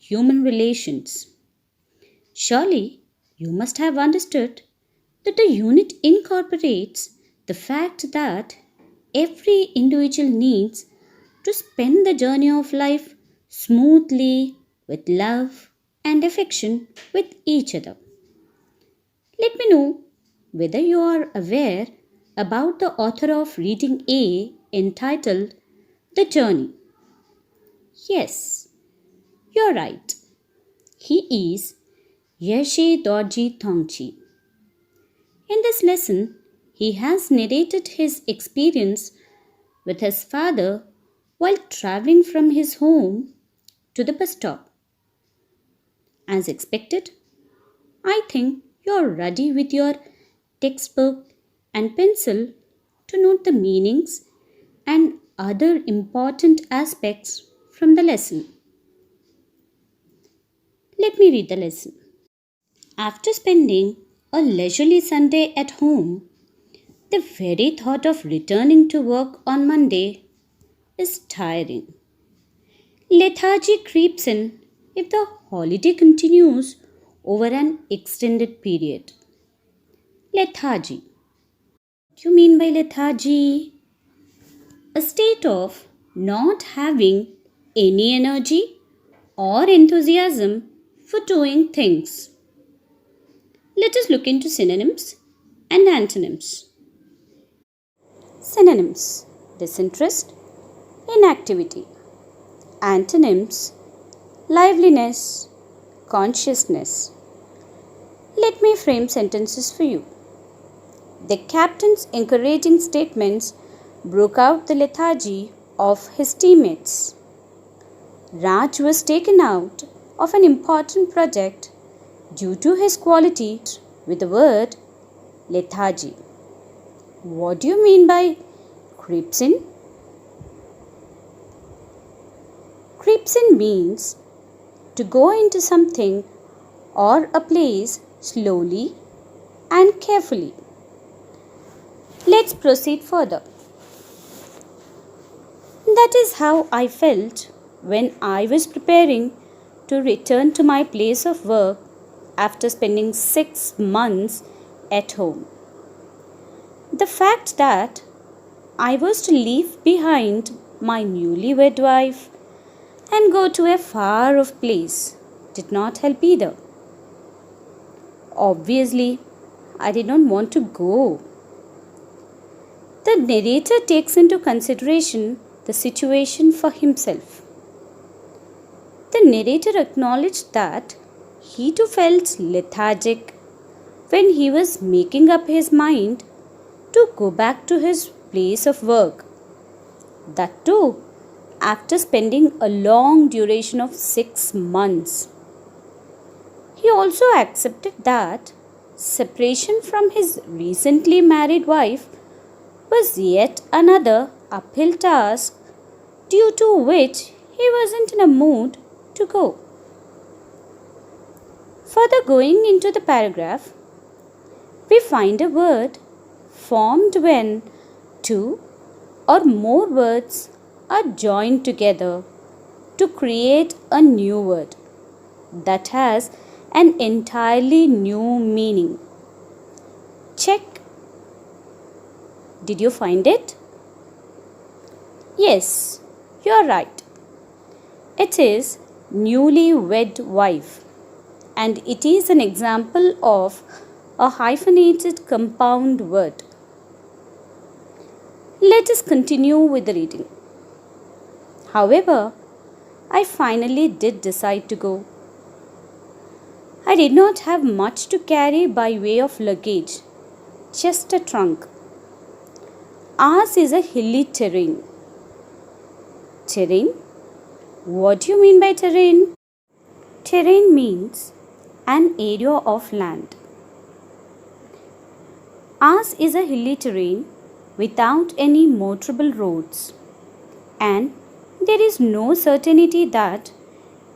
human relations. Surely you must have understood that the unit incorporates the fact that every individual needs to spend the journey of life smoothly with love and affection with each other. Let me know whether you are aware about the author of Reading A entitled The Journey. Yes, you're right. He is Yeshe Dorji Thongchi. In this lesson, he has narrated his experience with his father while traveling from his home to the bus stop. As expected, I think you're ready with your textbook and pencil to note the meanings and other important aspects from the lesson. Let me read the lesson. After spending a leisurely Sunday at home, the very thought of returning to work on Monday is tiring. Lethargy creeps in if the holiday continues over an extended period. Lethargy. What do you mean by lethargy? A state of not having any energy or enthusiasm for doing things. Let us look into synonyms and antonyms. Synonyms: disinterest, inactivity. Antonyms: liveliness, consciousness. Let me frame sentences for you. The captain's encouraging statements broke out the lethargy of his teammates. Raj was taken out of an important project due to his quality with the word lethargy. What do you mean by creeps in? Creeps in means to go into something or a place slowly and carefully. Let's proceed further. That is how I felt when I was preparing to return to my place of work after spending 6 months at home. The fact that I was to leave behind my newlywed wife and go to a far off place did not help either. Obviously, I did not want to go. The narrator takes into consideration the situation for himself. The narrator acknowledged that he too felt lethargic when he was making up his mind to go back to his place of work. That too, after spending a long duration of 6 months. He also accepted that separation from his recently married wife was yet another uphill task due to which he wasn't in a mood to go. Further going into the paragraph, we find a word formed when two or more words are joined together to create a new word that has an entirely new meaning. Check. Did you find it? Yes, you are right. It is newlywed wife, and it is an example of a hyphenated compound word. Let us continue with the reading. However, I finally did decide to go. I did not have much to carry by way of luggage, just a trunk. Ours is a hilly terrain. Terrain? What do you mean by terrain? Terrain means an area of land. Ours is a hilly terrain without any motorable roads, and there is no certainty that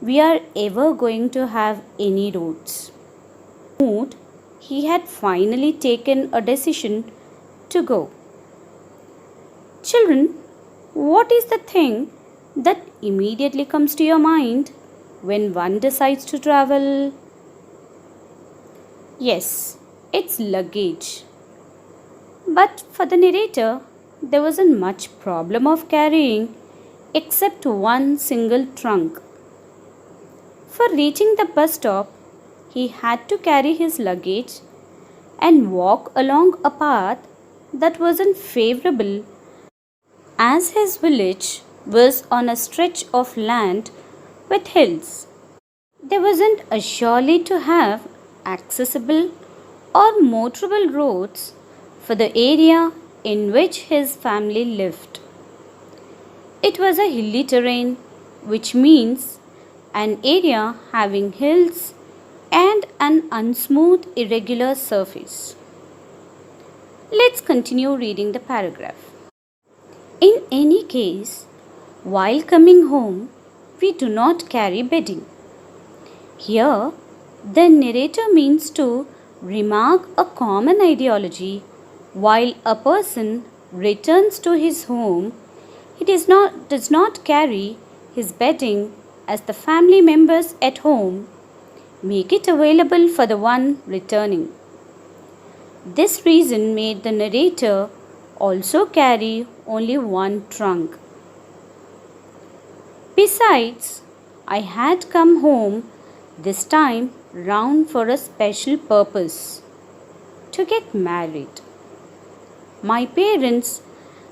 we are ever going to have any roads. He had finally taken a decision to go. Children, what is the thing that immediately comes to your mind when one decides to travel? Yes, it's luggage. But for the narrator, there wasn't much problem of carrying except one single trunk. For reaching the bus stop, he had to carry his luggage and walk along a path that wasn't favorable as his village was on a stretch of land with hills. There wasn't a surely to have accessible or motorable roads for the area in which his family lived. It was a hilly terrain, which means an area having hills and an unsmooth, irregular surface. Let's continue reading the paragraph. In any case, while coming home, we do not carry bedding. Here, the narrator means to remark a common ideology. While a person returns to his home, he does not carry his bedding as the family members at home make it available for the one returning. This reason made the narrator also carry only one trunk. Besides, I had come home this time round for a special purpose, to get married. My parents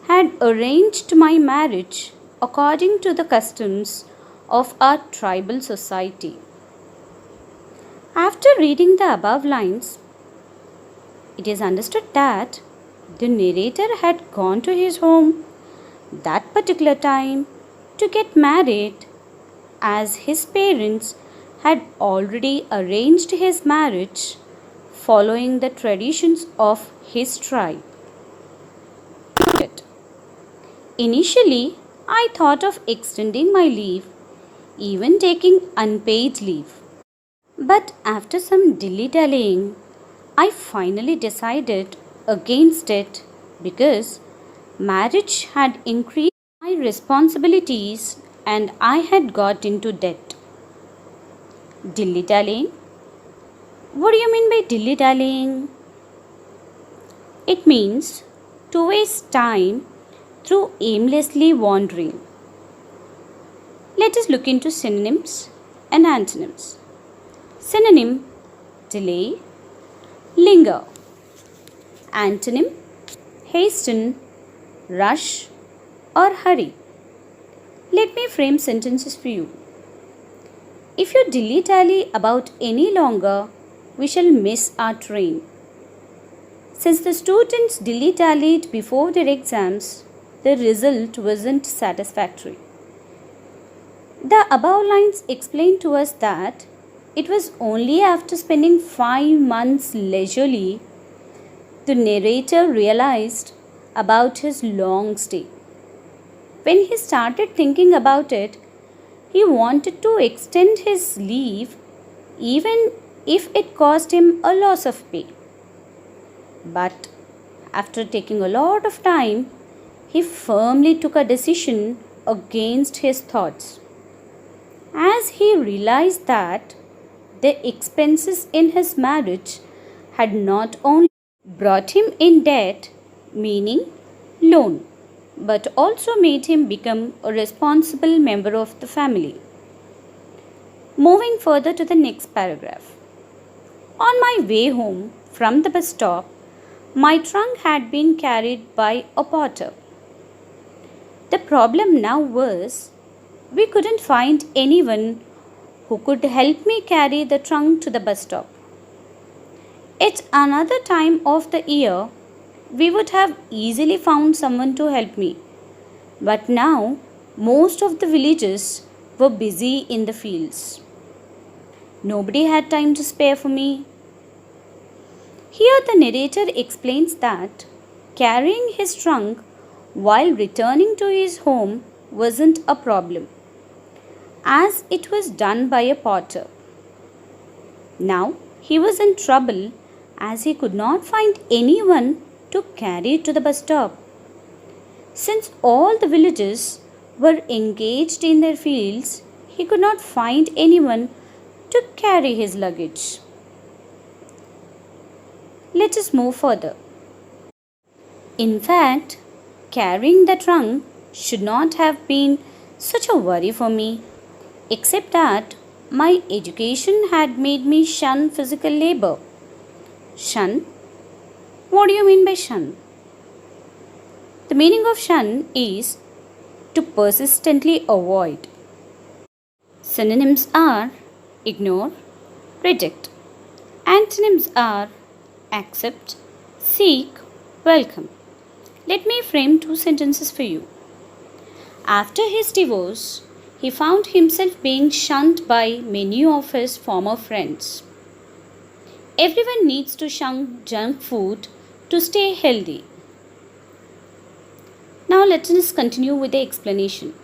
had arranged my marriage according to the customs of our tribal society. After reading the above lines, it is understood that the narrator had gone to his home that particular time to get married, as his parents had already arranged his marriage following the traditions of his tribe. Initially, I thought of extending my leave, even taking unpaid leave. But after some dilly-dallying, I finally decided against it because marriage had increased my responsibilities and I had got into debt. Dilly-dallying? What do you mean by dilly-dallying? It means to waste time through aimlessly wandering. Let us look into synonyms and antonyms. Synonym: delay, linger. Antonym: hasten, rush, or hurry. Let me frame sentences for you. If you dilly-dally about any longer, we shall miss our train. Since the students dilly-dallied before their exams, the result wasn't satisfactory. The above lines explain to us that it was only after spending 5 months leisurely the narrator realized about his long stay. When he started thinking about it, he wanted to extend his leave even if it cost him a loss of pay. But after taking a lot of time, he firmly took a decision against his thoughts, as he realized that the expenses in his marriage had not only brought him in debt, meaning loan, but also made him become a responsible member of the family. Moving further to the next paragraph. On my way home from the bus stop, my trunk had been carried by a porter. The problem now was we couldn't find anyone who could help me carry the trunk to the bus stop. At another time of the year, we would have easily found someone to help me. But now, most of the villagers were busy in the fields. Nobody had time to spare for me. Here, the narrator explains that carrying his trunk while returning to his home wasn't a problem, as it was done by a porter. Now, he was in trouble as he could not find anyone to carry it to the bus stop. Since all the villagers were engaged in their fields, he could not find anyone to carry his luggage. Let us move further. In fact, carrying the trunk should not have been such a worry for me, except that my education had made me shun physical labor. Shun? What do you mean by shun? The meaning of shun is to persistently avoid. Synonyms are ignore, reject. Antonyms are accept, seek, welcome. Let me frame two sentences for you. After his divorce, he found himself being shunned by many of his former friends. Everyone needs to shun junk food to stay healthy. Now let us continue with the explanation.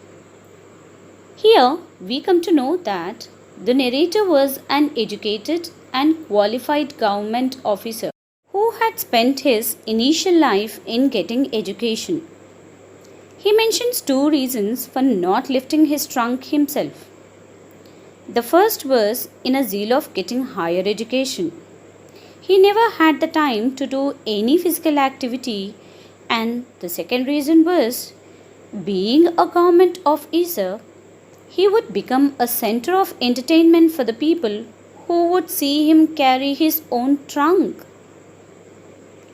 Here we come to know that the narrator was an educated and qualified government officer who had spent his initial life in getting education. He mentions two reasons for not lifting his trunk himself. The first was in a zeal of getting higher education. He never had the time to do any physical activity, and the second reason was being a government officer, he would become a center of entertainment for the people who would see him carry his own trunk.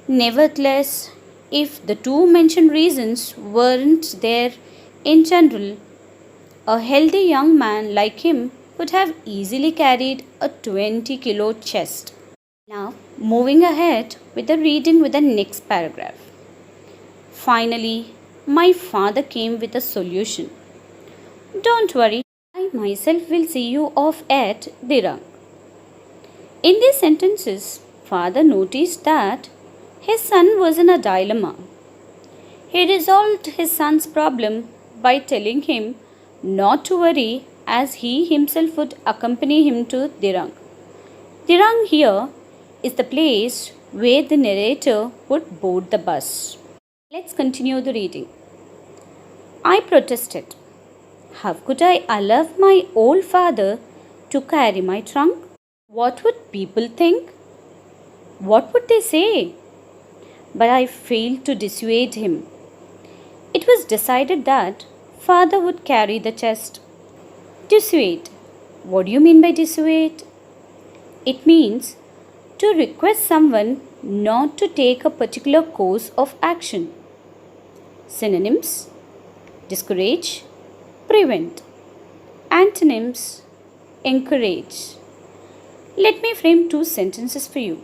Nevertheless, if the two mentioned reasons weren't there in general, a healthy young man like him could have easily carried a 20-kilo chest. Now, moving ahead with the reading with the next paragraph. Finally, my father came with a solution. Don't worry, I myself will see you off at Dirang. In these sentences, father noticed that his son was in a dilemma. He resolved his son's problem by telling him not to worry as he himself would accompany him to Dirang. Dirang here is the place where the narrator would board the bus. Let's continue the reading. I protested. How could I allow my old father to carry my trunk? What would people think? What would they say? But I failed to dissuade him. It was decided that father would carry the chest. Dissuade. What do you mean by dissuade? It means to request someone not to take a particular course of action. Synonyms: discourage, prevent. Antonyms: encourage. Let me frame two sentences for you.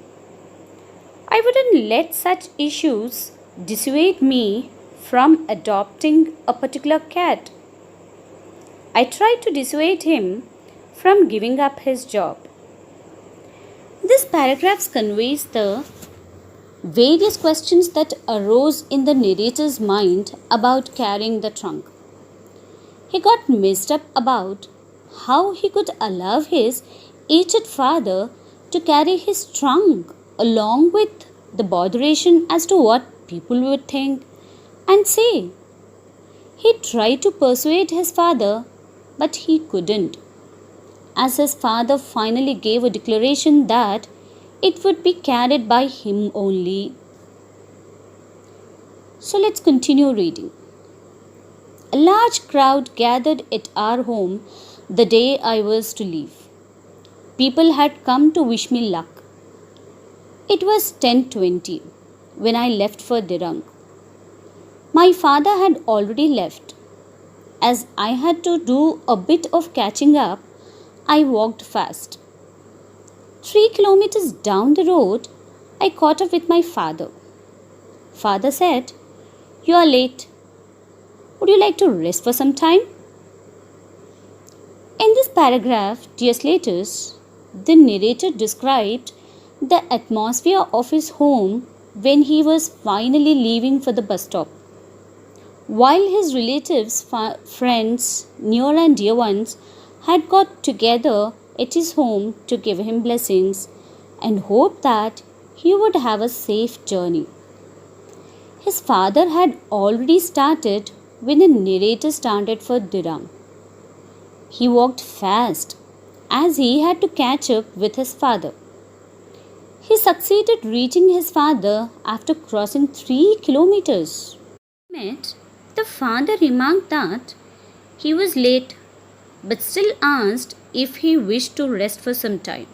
I wouldn't let such issues dissuade me from adopting a particular cat. I tried to dissuade him from giving up his job. This paragraph conveys the various questions that arose in the narrator's mind about carrying the trunk. He got messed up about how he could allow his aged father to carry his trunk along with the botheration as to what people would think and say. He tried to persuade his father, but he couldn't, as his father finally gave a declaration that it would be carried by him only. So let's continue reading. A large crowd gathered at our home the day I was to leave. People had come to wish me luck. It was 10:20 when I left for Dirang. My father had already left. As I had to do a bit of catching up, I walked fast. 3 kilometers down the road, I caught up with my father. Father said, "You are late. Would you like to rest for some time?" In this paragraph, dear Slaters, the narrator described the atmosphere of his home when he was finally leaving for the bus stop. While his relatives, friends, near and dear ones, had got together at his home to give him blessings and hope that he would have a safe journey. His father had already started when the narrator started for Dirang. He walked fast as he had to catch up with his father. He succeeded reaching his father after crossing 3 kilometers. Met, the father remarked that he was late but still asked if he wished to rest for some time.